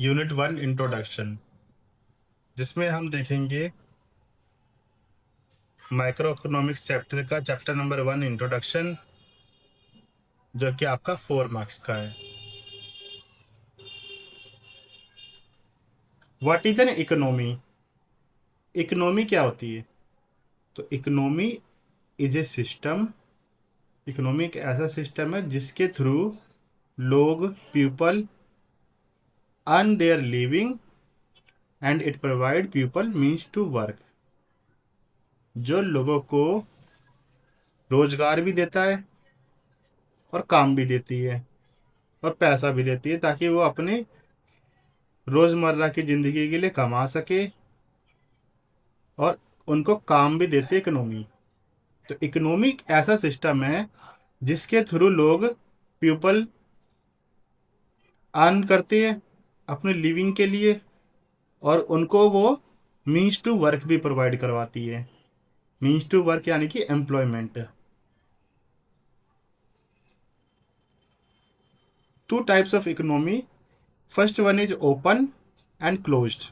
Unit 1 introduction, जिसमें हम देखेंगे माइक्रो इकोनॉमिक्स चैप्टर का चैप्टर नंबर 1 इंट्रोडक्शन, जो कि आपका 4 मार्क्स का है। What is an economy? Economy क्या होती है? तो economy is a system. Economy एक ऐसा सिस्टम है जिसके थ्रू लोग, people earn their living and it provide people means to work. जो लोगों को रोजगार भी देता है और काम भी देती है और पैसा भी देती है, ताकि वो अपने रोजमर्रा की जिंदगी के लिए कमा सके, और उनको काम भी देती है इकोनॉमी। तो इकोनॉमी एक ऐसा सिस्टम है जिसके थ्रू लोग, पीपल अर्न करते हैं अपने लिविंग के लिए, और उनको वो मीन्स टू वर्क भी प्रोवाइड करवाती है। मीन्स टू वर्क यानी कि employment. To types of economy. First one is open and closed.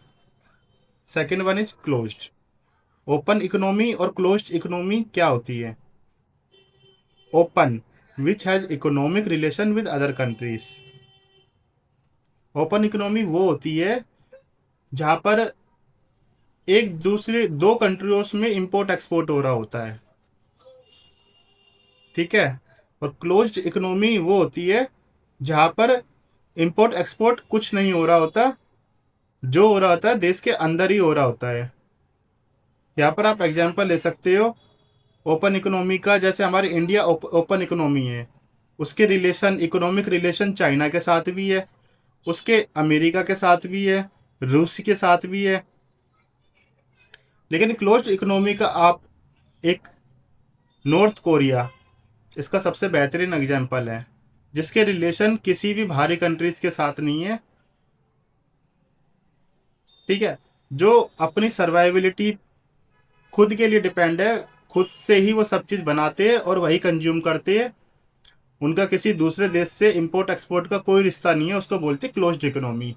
Second one is closed. Open economy और क्लोज्ड इकोनॉमी क्या होती है? Open, which has economic relation with other countries. Open economy वो होती है जहां पर एक दूसरे दो कंट्रियों में इंपोर्ट एक्सपोर्ट हो रहा होता है, ठीक है। और क्लोज्ड इकोनॉमी वो होती है जहां पर इंपोर्ट एक्सपोर्ट कुछ नहीं हो रहा होता, जो हो रहा होता है देश के अंदर ही हो रहा होता है। यहाँ पर आप एग्जांपल ले सकते हो ओपन इकोनॉमी का। जैसे हमारी इंडिया ओपन इकोनॉमी है, उसके रिलेशन, इकोनॉमिक रिलेशन चाइना के साथ भी है, उसके अमेरिका के साथ भी है, रूस के साथ भी है। लेकिन क्लोज्ड इकोनॉमी का आप एक नॉर्थ कोरिया, इसका सबसे बेहतरीन एग्जांपल है, जिसके रिलेशन किसी भी बाहरी कंट्रीज के साथ नहीं है, ठीक है। जो अपनी सर्वाइविलिटी खुद के लिए डिपेंड है, खुद से ही वो सब चीज़ बनाते हैं और वही कंज्यूम करते हैं। उनका किसी दूसरे देश से इंपोर्ट एक्सपोर्ट का कोई रिश्ता नहीं है, उसको बोलते closed economy.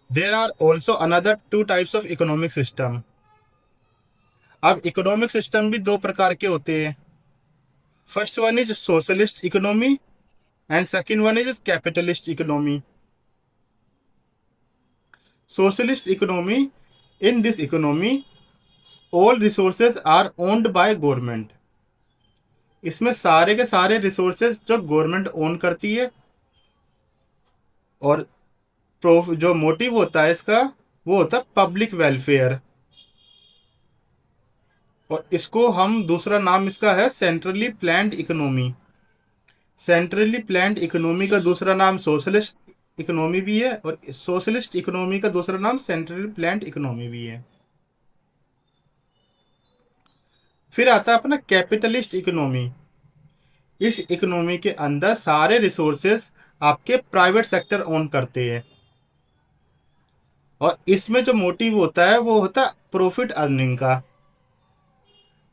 There are also another two types of economic system. अब इकोनॉमिक सिस्टम भी दो प्रकार के होते हैं। First one is socialist economy and second one is capitalist economy. Socialist economy, in this economy all resources are owned by government. इसमें सारे के सारे रिसोर्सेज जो गवर्नमेंट ओन करती है, और जो मोटिव होता है इसका वो होता है पब्लिक वेलफेयर। और इसको हम, दूसरा नाम इसका है centrally planned economy. Centrally planned economy का दूसरा नाम सोशलिस्ट इकोनॉमी भी है, और सोशलिस्ट इकोनॉमी का दूसरा नाम सेंट्रली प्लान्ड इकोनॉमी भी है। फिर आता है अपना कैपिटलिस्ट इकोनॉमी। इस इकोनॉमी के अंदर सारे रिसोर्सेस आपके प्राइवेट सेक्टर ओन करते हैं, और इसमें जो मोटिव होता है वो होता है प्रॉफिट अर्निंग का।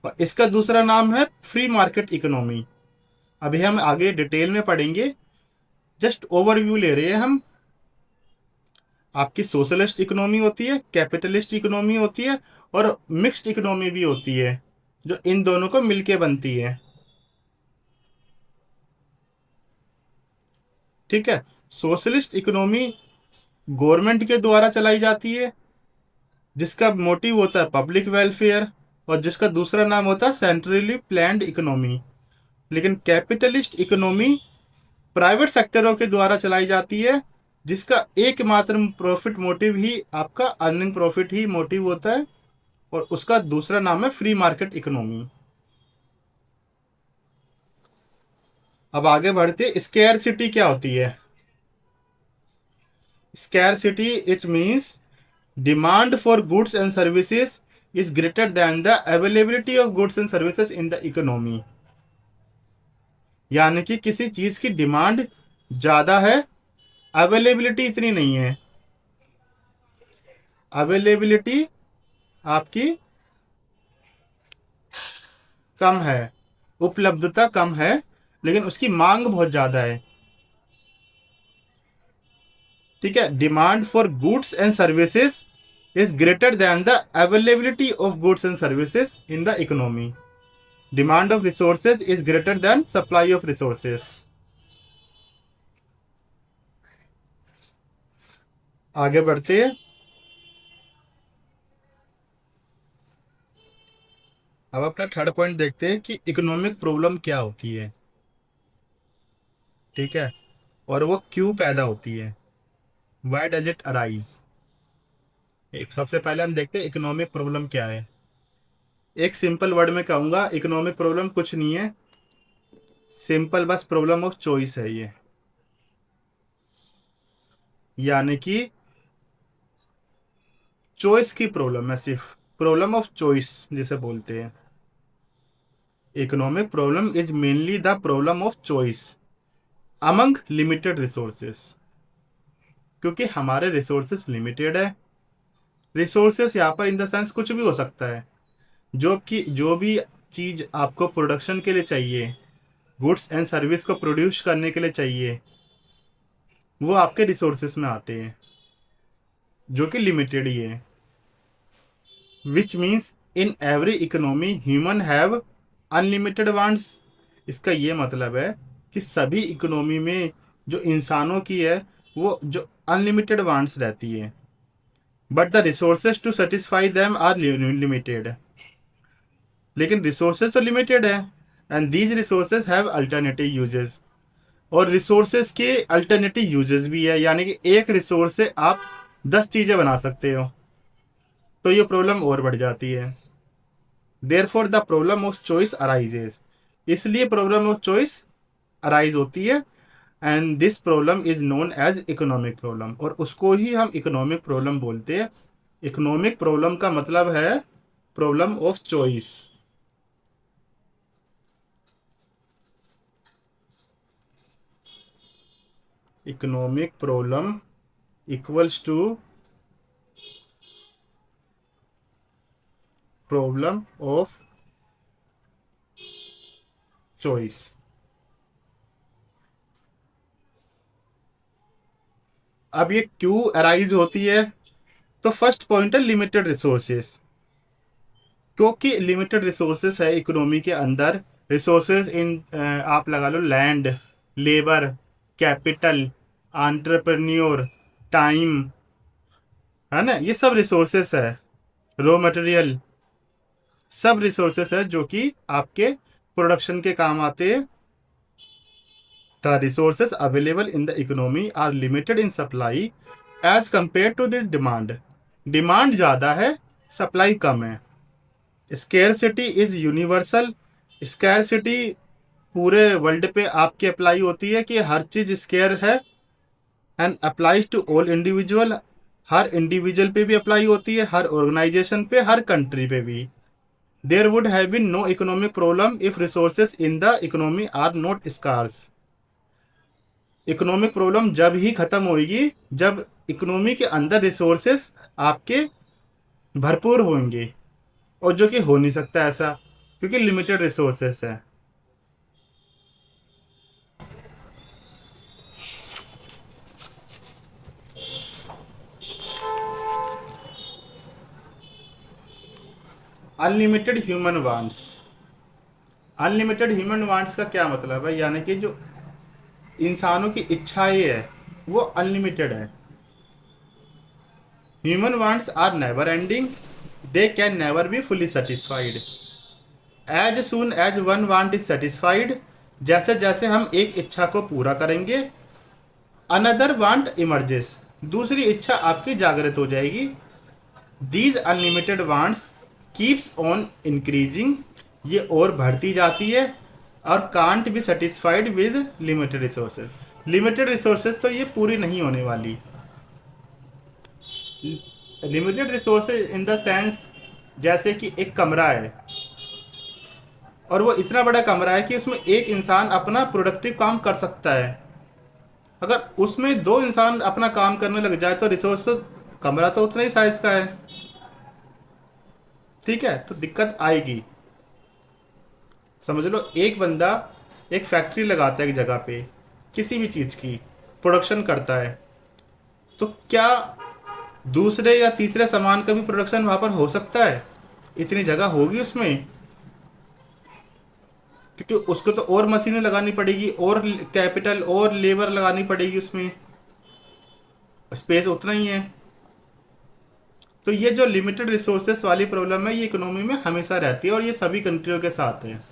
और इसका दूसरा नाम है फ्री मार्केट इकोनॉमी। अभी हम आगे डिटेल में पढ़ेंगे, जस्ट ओवरव्यू ले रहे हैं हम। आपकी सोशलिस्ट इकोनॉमी होती है, कैपिटलिस्ट इकोनॉमी होती है, और मिक्स्ड इकोनॉमी भी होती है, जो इन दोनों को मिलके बनती है, ठीक है। सोशलिस्ट इकोनॉमी गवर्नमेंट के द्वारा चलाई जाती है, जिसका मोटिव होता है पब्लिक वेलफेयर, और जिसका दूसरा नाम होता है सेंट्रली प्लान्ड इकोनॉमी। लेकिन कैपिटलिस्ट इकोनॉमी प्राइवेट सेक्टरों के द्वारा चलाई जाती है, जिसका एकमात्र प्रॉफिट मोटिव ही आपका अर्निंग प्रॉफिट ही मोटिव होता है, और उसका दूसरा नाम है फ्री मार्केट इकोनॉमी। अब आगे बढ़ते, स्केयरसिटी क्या होती है? Scarcity, it means demand for goods and services is greater than the availability of goods and services in the economy. यानी कि किसी चीज की डिमांड ज्यादा है, अवेलेबिलिटी इतनी नहीं है। अवेलेबिलिटी आपकी कम है, उपलब्धता कम है, लेकिन उसकी मांग बहुत ज़्यादा है। ठीक है, demand for goods and services is greater than the availability of goods and services in the economy. Demand of resources is greater than supply of resources. आगे बढ़ते हैं। अब अपना थर्ड पॉइंट देखते हैं कि इकोनॉमिक प्रॉब्लम क्या होती है। ठीक है, और वो क्यों पैदा होती है, वाई डज इट अराइज। एक सबसे पहले हम देखते हैं इकोनॉमिक प्रॉब्लम क्या है। एक सिंपल वर्ड में कहूंगा, इकोनॉमिक प्रॉब्लम कुछ नहीं है, सिंपल बस प्रॉब्लम ऑफ चॉइस है ये। यानी कि चॉइस की प्रॉब्लम है, सिर्फ प्रॉब्लम ऑफ चॉइस जिसे बोलते हैं। Economic problem is mainly the problem of choice among limited resources. क्योंकि हमारे रिसोर्सेस लिमिटेड है। रिसोर्सेस यहाँ पर इन द सेंस कुछ भी हो सकता है, जो भी चीज आपको प्रोडक्शन के लिए चाहिए, गुड्स एंड सर्विस को प्रोड्यूस करने के लिए चाहिए, वो आपके रिसोर्सेस में आते हैं, जो कि लिमिटेड ही है। Which means in every economy human have unlimited wants. इसका ये मतलब है कि सभी इकोनॉमी में जो इंसानों की है, वो जो अनलिमिटेड वांट्स रहती है, but the resources to satisfy them are limited. लेकिन रिसोर्सेज तो लिमिटेड है, and these resources have alternative uses. और रिसोर्सेज के अल्टरनेटिव यूजेस भी है, यानी कि एक रिसोर्स से आप 10 चीज़ें बना सकते हो, तो ये प्रॉब्लम और बढ़ जाती है। Therefore the problem of choice arises, इसलिए प्रॉब्लम ऑफ चॉइस अराइज होती है, and this problem is known as economic problem, और उसको ही हम इकोनॉमिक प्रॉब्लम बोलते हैं। इकोनॉमिक प्रॉब्लम का मतलब है problem of choice. Economic problem equals to problem of choice. अब ये क्यों अराइज होती है, तो फर्स्ट पॉइंट है लिमिटेड रिसोर्सेस। क्योंकि लिमिटेड रिसोर्सेस है इकोनॉमी के अंदर, रिसोर्सेज इन आप लगा लो land, labour, capital, entrepreneur, time, है ना, ये सब रिसोर्सेस है, रॉ मटेरियल, सब रिसोर्सेस है जो कि आपके प्रोडक्शन के काम आते हैं। The resources available in the economy are limited in supply as compare to the demand. Demand ज़्यादा है, सप्लाई कम है। Scarcity is universal. स्केर्सिटी पूरे वर्ल्ड पे आपकी अप्लाई होती है कि हर चीज़ स्केयर है, and applies to all individual. हर इंडिविजुअल पे भी अप्लाई होती है, हर ऑर्गेनाइजेशन पे, हर कंट्री पे भी। There would have been no economic problem if resources in the economy are not scarce. Economic problem जब ही खत्म होगी जब इकोनॉमी के अंदर रिसोर्सेस आपके भरपूर होंगे, और जो कि हो नहीं सकता ऐसा, क्योंकि लिमिटेड रिसोर्सेस है। Unlimited human wants. Unlimited human wants का क्या मतलब है, यानी कि जो इंसानों की इच्छाएं है वो अनलिमिटेड है। Human wants are never ending, they can never be fully satisfied. As soon as one want is satisfied, जैसे जैसे हम एक इच्छा को पूरा करेंगे, अनदर वांट इमर्जेस, दूसरी इच्छा आपकी जागृत हो जाएगी। These unlimited wants keeps on increasing, ये और बढ़ती जाती है, और can't be satisfied with limited resources. Limited resources तो ये पूरी नहीं होने वाली। Limited resources in the sense, जैसे कि एक कमरा है, और वो इतना बड़ा कमरा है कि उसमें एक इंसान अपना प्रोडक्टिव काम कर सकता है। अगर उसमें दो इंसान अपना काम करने लग जाए तो रिसोर्स तो, कमरा तो उतना ही साइज का है, ठीक है, तो दिक्कत आएगी। समझ लो, एक बंदा एक फैक्ट्री लगाता है एक जगह पे, किसी भी चीज़ की प्रोडक्शन करता है, तो क्या दूसरे या तीसरे सामान का भी प्रोडक्शन वहाँ पर हो सकता है? इतनी जगह होगी उसमें, क्योंकि उसको तो और मशीनें लगानी पड़ेगी, और कैपिटल और लेबर लगानी पड़ेगी उसमें, स्पेस उतना ही है। तो ये जो लिमिटेड रिसोर्सेस वाली प्रॉब्लम है, ये इकोनॉमी में हमेशा रहती है और ये सभी कंट्रियों के साथ है।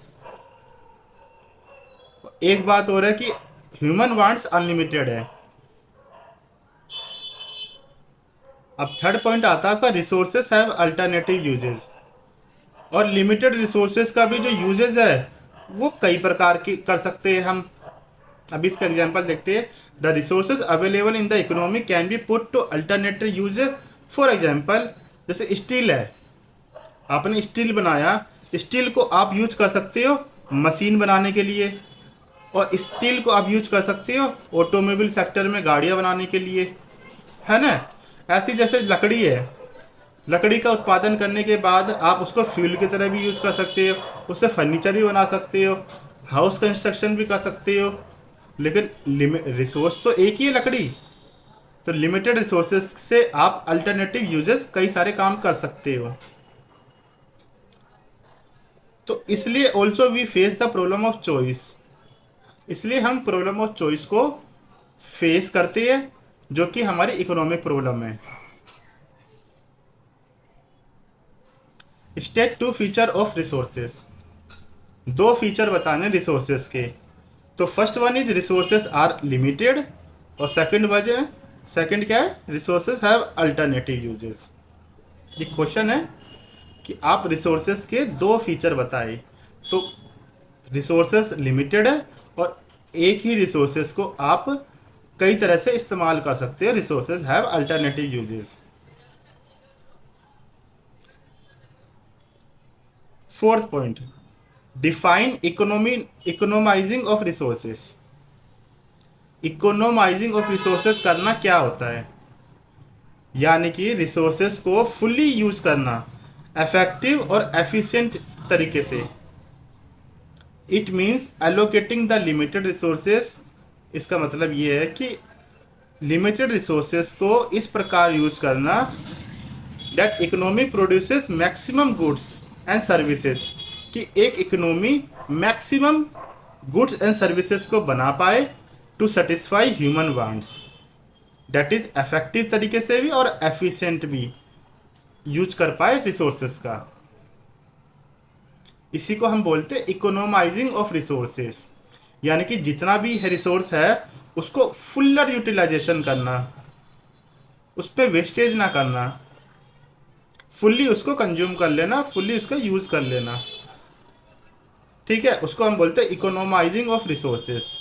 एक बात और है कि ह्यूमन वांट्स अनलिमिटेड है। अब थर्ड पॉइंट आता है आपका, रिसोर्सेस हैव अल्टरनेटिव यूजेस। और लिमिटेड रिसोर्सेस का भी जो यूजेस है वो कई प्रकार की कर सकते हैं हम। अभी इसका एग्जांपल देखते हैं। The resources available in the economy can be put to alternative uses. For example, जैसे स्टील है, आपने स्टील बनाया, स्टील को आप यूज कर सकते हो मशीन बनाने के लिए, और स्टील को आप यूज कर सकते हो ऑटोमोबाइल सेक्टर में गाड़ियाँ बनाने के लिए, है ना। ऐसी जैसे लकड़ी है, लकड़ी का उत्पादन करने के बाद आप उसको फ्यूल की तरह भी यूज कर सकते हो, उससे फर्नीचर भी बना सकते हो, हाउस कंस्ट्रक्शन भी कर सकते हो। लेकिन रिसोर्स तो एक ही है, लकड़ी। तो लिमिटेड रिसोर्सेज से आप अल्टरनेटिव यूजेस कई सारे काम कर सकते हो। तो इसलिए also we face the problem of choice. इसलिए हम प्रॉब्लम ऑफ चॉइस को फेस करते हैं, जो कि हमारी इकोनॉमिक प्रॉब्लम है। State two feature of resources. दो फीचर बताने रिसोर्सेस के। तो first one is resources are limited, और सेकंड क्या है, रिसोर्सेस हैव अल्टरनेटिव यूजेस। ये क्वेश्चन है कि आप रिसोर्सेस के दो फीचर बताए। तो रिसोर्सेस लिमिटेड है, और एक ही रिसोर्सेस को आप कई तरह से इस्तेमाल कर सकते हो। Resources have alternative uses. Fourth point, define economising of resources. Economising of resources करना क्या होता है? यानी कि रिसोर्सेस को फुल्ली यूज करना, इफेक्टिव और एफिशिएंट तरीके से। It means allocating the limited resources. इसका मतलब ये है कि लिमिटेड रिसोर्सेस को इस प्रकार यूज करना that economy produces maximum goods and services, कि एक economy maximum goods and services को बना पाए to satisfy human wants. That is effective तरीके से भी और एफिशिएंट भी यूज कर पाए रिसोर्सेज का। इसी को हम बोलते हैं इकोनोमाइजिंग ऑफ रिसोर्सेस। यानी कि जितना भी है रिसोर्स है उसको फुल्लर यूटिलाइजेशन करना, उस पर वेस्टेज ना करना, फुल्ली उसको कंज्यूम कर लेना, फुल्ली उसका यूज कर लेना। ठीक है, उसको हम बोलते हैं इकोनोमाइजिंग ऑफ रिसोर्सेस।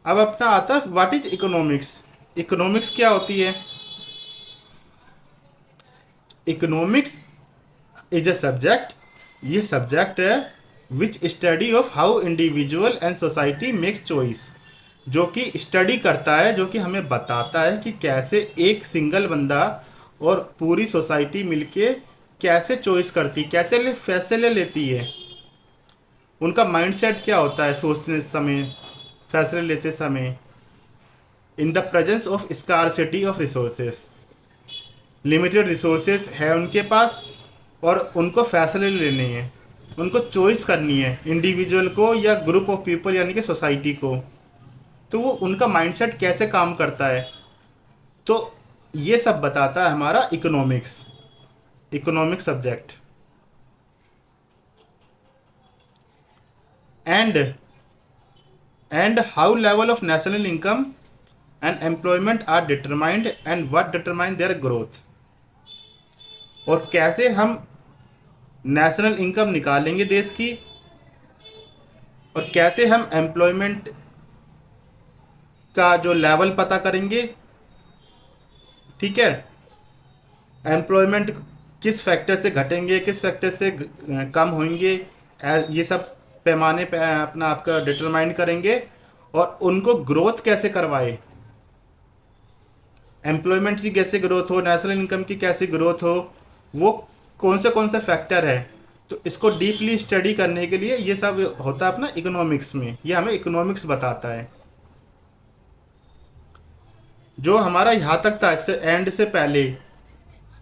अब अपना आता है व्हाट इज इकोनॉमिक्स। इकोनॉमिक्स क्या होती है? इकोनॉमिक्स इज अ सब्जेक्ट, ये सब्जेक्ट है which study of how individual and society makes choice, जो कि स्टडी करता है, जो कि हमें बताता है कि कैसे एक सिंगल बंदा और पूरी सोसाइटी मिलके कैसे चॉइस करती, कैसे फैसले लेती है, उनका माइंडसेट क्या होता है सोचने समय, फैसले लेते समय। In the presence of scarcity of resources, limited resources है उनके पास और उनको फैसले लेने हैं, उनको चॉइस करनी है, इंडिविजुअल को या ग्रुप ऑफ पीपल यानी कि सोसाइटी को। तो वो उनका माइंडसेट कैसे काम करता है, तो ये सब बताता है हमारा economics, economic subject. And how level of national income and employment are determined and what determine their growth. और कैसे हम नेशनल इनकम निकालेंगे देश की, और कैसे हम एम्प्लॉयमेंट का जो लेवल पता करेंगे। ठीक है, एम्प्लॉयमेंट किस फैक्टर से घटेंगे, किस फैक्टर से कम होंगे, ये सब पैमाने पे अपना आपका डिटरमाइन करेंगे। और उनको ग्रोथ कैसे करवाए, एम्प्लॉयमेंट की कैसे ग्रोथ हो, नेशनल इनकम की कैसे ग्रोथ हो, वो कौन से फैक्टर है, तो इसको डीपली स्टडी करने के लिए ये सब होता है अपना इकोनॉमिक्स में, ये हमें इकोनॉमिक्स बताता है। जो हमारा यहाँ तक था इससे एंड से पहले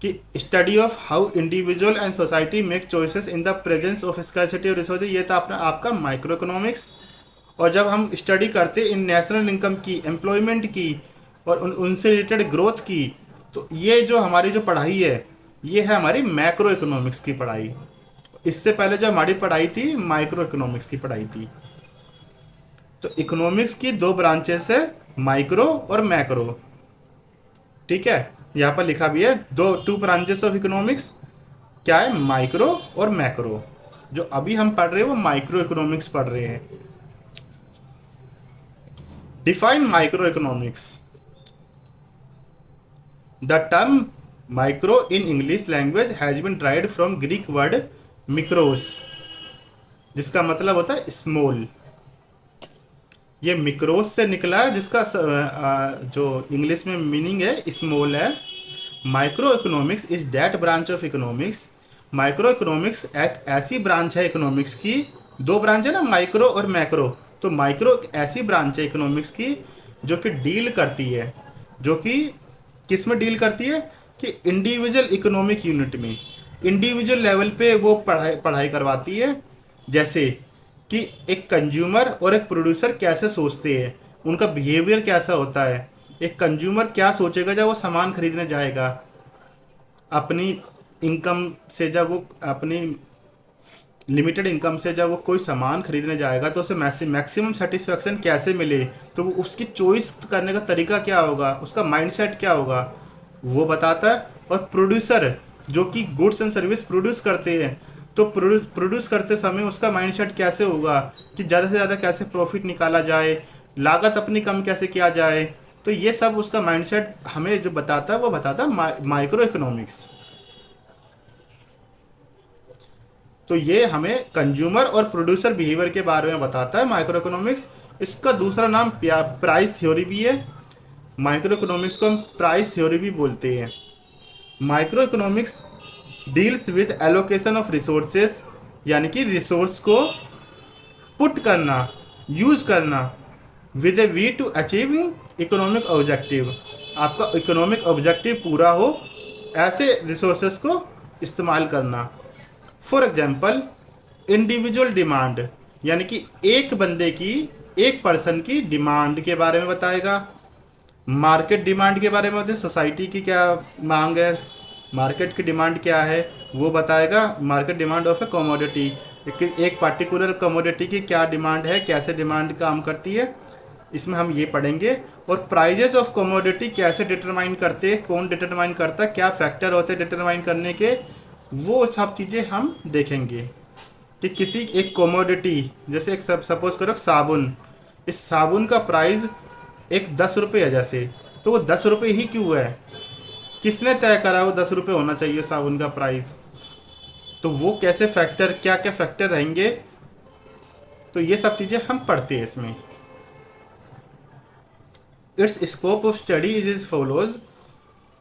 कि study of how individual and society make choices in the presence of scarcity of resources, ये था अपना आपका माइक्रो इकोनॉमिक्स। और जब हम स्टडी करते इन नेशनल इनकम की, एम्प्लॉयमेंट की और उनसे रिलेटेड ग्रोथ की, तो ये जो हमारी जो पढ़ाई है ये है हमारी मैक्रो इकोनॉमिक्स की पढ़ाई। इससे पहले जो हमारी पढ़ाई थी माइक्रो इकोनॉमिक्स की पढ़ाई थी। तो इकोनॉमिक्स की दो ब्रांचेस है, माइक्रो और मैक्रो। ठीक है, यहाँ पर लिखा भी है टू ब्रांचेस ऑफ इकोनॉमिक्स, क्या है, माइक्रो और मैक्रो। जो अभी हम पढ़ रहे हैं वो माइक्रो इकोनॉमिक्स पढ़ रहे हैं। Define micro economics. The term micro in English language has been derived from Greek word mikros, जिसका मतलब होता है स्मॉल। ये मिक्रोस से निकला है, जिसका जो इंग्लिश में मीनिंग है स्मॉल है। Micro economics is that branch of economics. Micro economics एक ऐसी ब्रांच है इकोनॉमिक्स की, दो ब्रांच है ना, माइक्रो और मैक्रो। तो माइक्रो एक ऐसी ब्रांच है इकोनॉमिक्स की जो कि डील करती है, जो कि किस में डील करती है कि इंडिविजुअल इकोनॉमिक यूनिट में, इंडिविजुअल लेवल पे वो पढ़ाई करवाती है। जैसे कि एक कंज्यूमर और एक प्रोड्यूसर कैसे सोचते हैं, उनका बिहेवियर कैसा होता है। एक कंज्यूमर क्या सोचेगा जब वो सामान खरीदने जाएगा, अपनी इनकम से, जब वो अपनी लिमिटेड इनकम से जब वो कोई सामान खरीदने जाएगा तो उसे मैक्सिमम सेटिस्फेक्शन कैसे मिले, तो वो उसकी चॉइस करने का तरीका क्या होगा, उसका माइंडसेट क्या होगा, वो बताता है। और प्रोड्यूसर जो कि गुड्स एंड सर्विस प्रोड्यूस करते हैं, तो प्रोड्यूस करते समय उसका माइंडसेट कैसे होगा कि ज़्यादा से ज़्यादा कैसे प्रॉफिट निकाला जाए, लागत अपनी कम कैसे किया जाए। तो ये सब उसका माइंडसेट हमें जो बताता है वो बताता है माइक्रो इकोनॉमिक्स। तो ये हमें कंज्यूमर और प्रोड्यूसर बिहेवियर के बारे में बताता है माइक्रो इकोनॉमिक्स। इसका दूसरा नाम प्राइस थ्योरी भी है। माइक्रो इकोनॉमिक्स को हम प्राइस थ्योरी भी बोलते हैं। Micro economics deals with allocation of resources, यानी कि रिसोर्स को पुट करना, यूज करना with a view to achieving economic objective. आपका इकोनॉमिक ऑब्जेक्टिव पूरा हो, ऐसे रिसोर्सेस को इस्तेमाल करना। फॉर एग्जाम्पल इंडिविजुअल डिमांड, यानी कि एक बंदे की, एक पर्सन की डिमांड के बारे में बताएगा। मार्केट डिमांड के बारे में बताए, सोसाइटी की क्या मांग है, मार्केट की डिमांड क्या है वो बताएगा। Market demand of a commodity, एक पार्टिकुलर कमोडिटी की क्या डिमांड है, कैसे डिमांड काम करती है, इसमें हम ये पढ़ेंगे। और प्राइजेस ऑफ कमोडिटी कैसे डिटरमाइन करते हैं, कौन डिटरमाइन करता है, क्या फैक्टर होते हैं डिटरमाइन करने के, वो सब चीज़ें हम देखेंगे। कि किसी एक कमोडिटी, जैसे एक सपोज करो साबुन, इस साबुन का प्राइस एक 10 रुपये है जैसे, तो वो 10 रुपये ही क्यों है, किसने तय करा वो 10 रुपये होना चाहिए साबुन का प्राइस, तो वो कैसे फैक्टर, क्या क्या फैक्टर रहेंगे, तो ये सब चीज़ें हम पढ़ते हैं इसमें। It's scope of study is follows.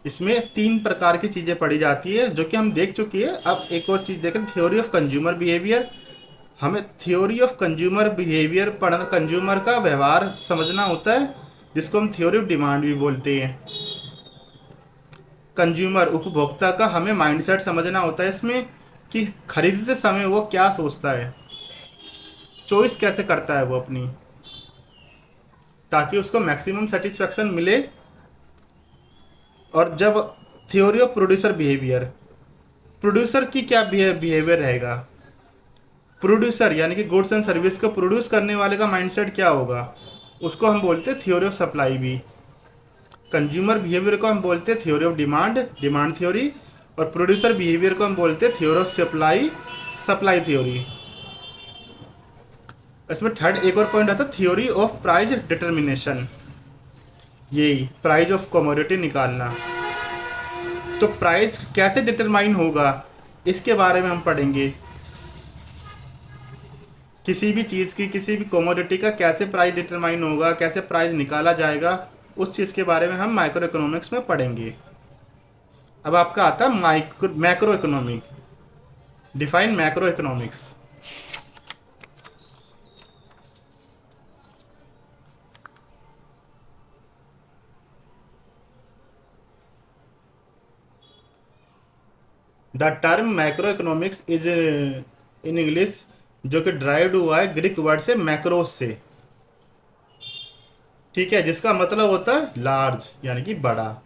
इसमें 3 प्रकार की चीज़ें पढ़ी जाती है जो कि हम देख चुकी है। अब एक और चीज़ देखें, थ्योरी ऑफ कंज्यूमर बिहेवियर। हमें थ्योरी ऑफ कंज्यूमर बिहेवियर पढ़ना, कंज्यूमर का व्यवहार समझना होता है, जिसको हम थ्योरी ऑफ डिमांड भी बोलते हैं। कंज्यूमर, उपभोक्ता का हमें माइंडसेट समझना होता है इसमें, कि खरीदते समय वो क्या सोचता है, चॉइस कैसे करता है वो अपनी, ताकि उसको मैक्सिमम सेटिस्फेक्शन मिले। और जब theory of producer behaviour, producer की क्या बिहेवियर रहेगा, प्रोड्यूसर यानी कि गुड्स एंड सर्विस को प्रोड्यूस करने वाले का माइंडसेट क्या होगा, उसको हम बोलते हैं थ्योरी ऑफ सप्लाई भी। कंज्यूमर बिहेवियर को हम बोलते हैं theory of demand, demand theory. और प्रोड्यूसर बिहेवियर को हम बोलते हैं theory of supply, supply theory. इसमें थर्ड एक और पॉइंट आता है थ्योरी ऑफ प्राइस डिटर्मिनेशन, यही प्राइस ऑफ कमोडिटी निकालना। तो प्राइस कैसे डिटरमाइन होगा इसके बारे में हम पढ़ेंगे। किसी भी चीज़ की, किसी भी कमोडिटी का कैसे प्राइस डिटरमाइन होगा, कैसे प्राइस निकाला जाएगा, उस चीज़ के बारे में हम माइक्रो इकोनॉमिक्स में पढ़ेंगे। अब आपका आता है macro economic. Define macro economics. The term macro economics is in English, जो कि ड्राइव्ड हुआ है ग्रीक वर्ड से मैक्रोस से, ठीक है, जिसका मतलब होता है लार्ज यानी कि बड़ा।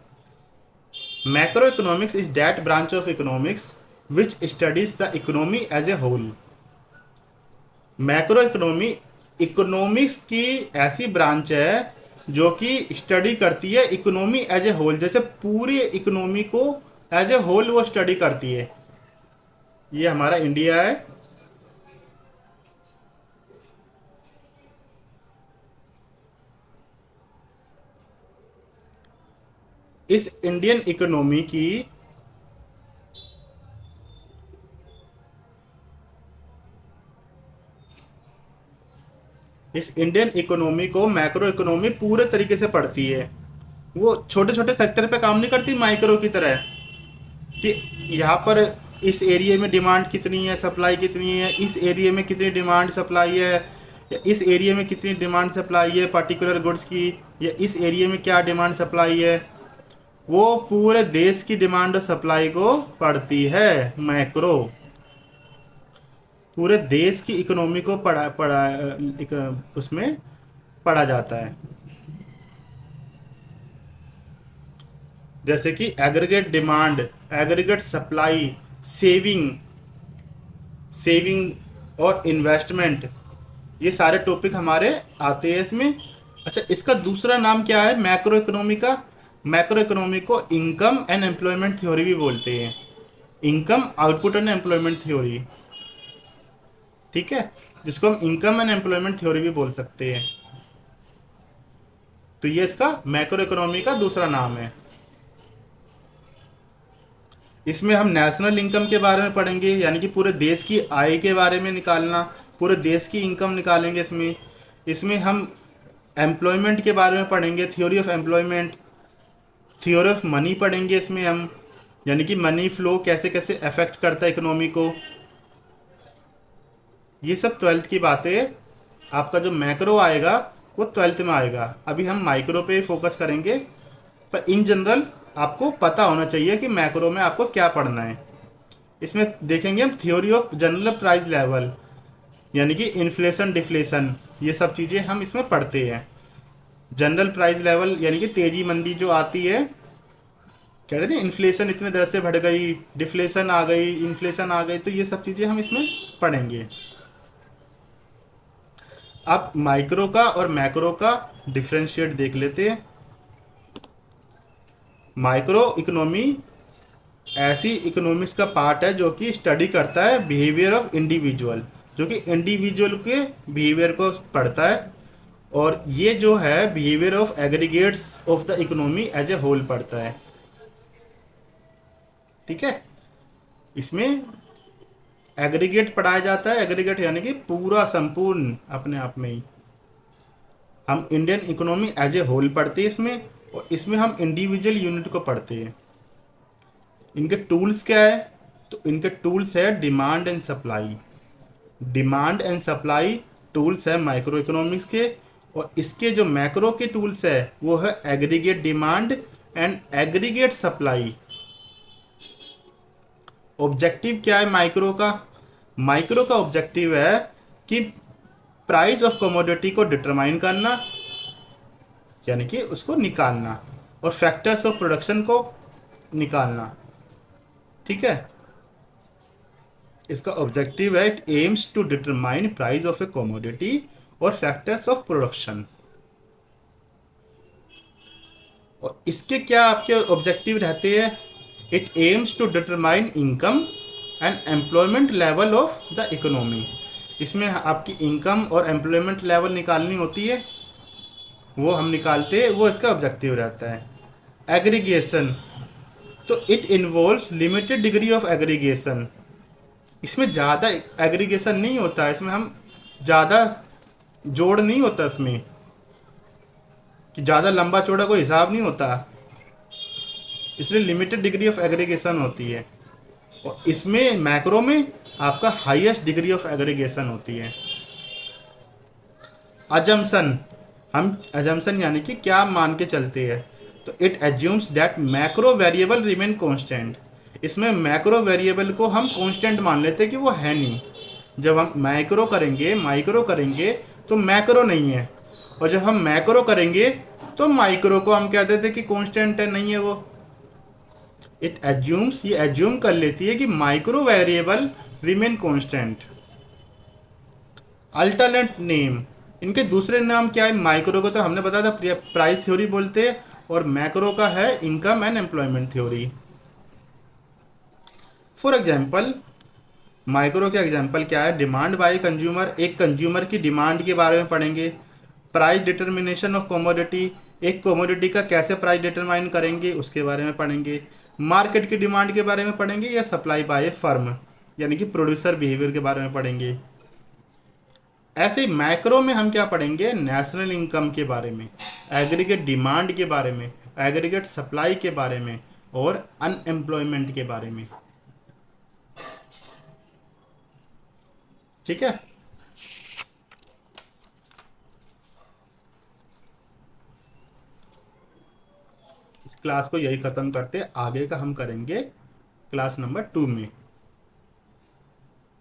Macro economics is that branch of economics which studies the economy as a whole. Macro economy economics की ऐसी ब्रांच है जो कि स्टडी करती है इकोनॉमी एज ए होल, जैसे पूरी इकोनॉमी को एज ए होल वो स्टडी करती है। ये हमारा इंडिया है, इस इंडियन इकोनॉमी की इस इंडियन इकोनॉमी को मैक्रो इकोनॉमी पूरे तरीके से पढ़ती है। वो छोटे छोटे सेक्टर पे काम नहीं करती माइक्रो की तरह, कि यहाँ पर इस एरिया में डिमांड कितनी है, सप्लाई कितनी है, इस एरिया में कितनी डिमांड सप्लाई है, या इस एरिया में कितनी डिमांड सप्लाई है पर्टिकुलर गुड्स की, या इस एरिया में क्या डिमांड सप्लाई है। वो पूरे देश की डिमांड और सप्लाई को पढ़ती है मैक्रो। पूरे देश की इकोनॉमी को उसमें पढ़ा जाता है। जैसे कि aggregate demand, aggregate supply, saving saving और इन्वेस्टमेंट, ये सारे टॉपिक हमारे आते हैं इसमें। अच्छा, इसका दूसरा नाम क्या है मैक्रो इकोनॉमी का? मैक्रो इकोनॉमी को इनकम एंड एम्प्लॉयमेंट थ्योरी भी बोलते हैं। Income, output and employment theory, ठीक है, जिसको हम इनकम एंड एम्प्लॉयमेंट थ्योरी भी बोल सकते हैं। तो ये इसका मैक्रो इकोनॉमी का दूसरा नाम है। इसमें हम नेशनल इनकम के बारे में पढ़ेंगे, यानी कि पूरे देश की आय के बारे में निकालना, पूरे देश की इनकम निकालेंगे इसमें। इसमें हम एम्प्लॉयमेंट के बारे में पढ़ेंगे, theory of employment, theory of money पढ़ेंगे इसमें हम, यानी कि मनी फ्लो कैसे कैसे अफेक्ट करता है इकोनॉमी को। ये सब 12th की बातें, आपका जो मैक्रो आएगा वो 12th में आएगा। अभी हम माइक्रो पे फोकस करेंगे, पर इन जनरल आपको पता होना चाहिए कि मैक्रो में आपको क्या पढ़ना है। इसमें देखेंगे हम theory of general price level, यानी कि इन्फ्लेशन डिफ्लेशन, ये सब चीज़ें हम इसमें पढ़ते हैं। जनरल प्राइस लेवल यानी कि तेजी मंदी जो आती है, कहते हैं इन्फ्लेशन इतने दर से बढ़ गई, डिफ्लेशन आ गई, इन्फ्लेशन आ गई, तो ये सब चीज़ें हम इसमें पढ़ेंगे। अब माइक्रो का और मैक्रो का डिफ्रेंशिएट देख लेते हैं। माइक्रो इकोनॉमी ऐसी इकोनॉमिक्स का पार्ट है जो कि स्टडी करता है बिहेवियर ऑफ इंडिविजुअल, जो कि इंडिविजुअल के बिहेवियर को पढ़ता है, और ये जो है behaviour of aggregates of the economy as a whole पढ़ता है, ठीक है। इसमें एग्रीगेट पढ़ाया जाता है, एग्रीगेट यानी कि पूरा संपूर्ण अपने आप में ही। हम Indian economy as a whole पढ़ते हैं इसमें, और इसमें हम इंडिविजुअल यूनिट को पढ़ते हैं। इनके टूल्स क्या है? तो इनके टूल्स है demand and supply. Demand and supply tools है माइक्रो इकोनॉमिक्स के, और इसके जो मैक्रो के टूल्स है वो है aggregate demand and aggregate supply. Objective क्या है माइक्रो का? माइक्रो का ऑब्जेक्टिव है कि प्राइस ऑफ कमोडिटी को डिटरमाइन करना, यानी कि उसको निकालना, और फैक्टर्स ऑफ प्रोडक्शन को निकालना, ठीक है। इसका ऑब्जेक्टिव है it aims to determine price of a commodity और फैक्टर्स ऑफ प्रोडक्शन। और इसके क्या आपके ऑब्जेक्टिव रहते हैं? It aims to determine income and employment level of the economy. इसमें आपकी इनकम और एम्प्लॉयमेंट लेवल निकालनी होती है, वो हम निकालते हैं, वो इसका ऑब्जेक्टिव रहता है। एग्रीगेशन, तो it involves limited degree of aggregation. इसमें ज़्यादा एग्रीगेशन नहीं होता, इसमें हम ज़्यादा जोड़ नहीं होता इसमें, कि ज़्यादा लंबा चौड़ा कोई हिसाब नहीं होता, इसलिए लिमिटेड डिग्री ऑफ एग्रीगेशन होती है। और इसमें मैक्रो में आपका हाईएस्ट डिग्री ऑफ एग्रीगेशन होती है। अजम्पशन, हम अजम्पशन यानी कि क्या मान के चलते हैं, तो it assumes that macro variable remain constant. इसमें मैक्रो वेरिएबल को हम कांस्टेंट मान लेते हैं कि वो है नहीं। जब हम माइक्रो करेंगे तो मैक्रो नहीं है, और जब हम मैक्रो करेंगे तो माइक्रो को हम कह देते हैं कि कांस्टेंट है, नहीं है वो। इट एज्यूम्स, ये एज्यूम कर लेती है कि micro variable remain constant. Alternate name, इनके दूसरे नाम क्या है? माइक्रो को तो हमने बताया था प्राइस थ्योरी बोलते हैं, और मैक्रो का है income and employment theory. For example, micro के एग्जाम्पल क्या है? डिमांड बाय कंज्यूमर, एक कंज्यूमर की डिमांड के बारे में पढ़ेंगे। प्राइस डिटर्मिनेशन ऑफ कमोडिटी, एक कमोडिटी का कैसे प्राइस डिटरमाइन करेंगे उसके बारे में पढ़ेंगे। मार्केट की डिमांड के बारे में पढ़ेंगे, या सप्लाई बाय ए फर्म यानी कि प्रोड्यूसर बिहेवियर के बारे में पढ़ेंगे। ऐसे ही मैक्रो में हम क्या पढ़ेंगे? नेशनल इनकम के बारे में, एग्रीगेट डिमांड के बारे में, एग्रीगेट सप्लाई के बारे में, और अनएम्प्लॉयमेंट के बारे में। ठीक है। इस क्लास को यही ख़त्म करते, आगे का हम करेंगे क्लास नंबर 2 में।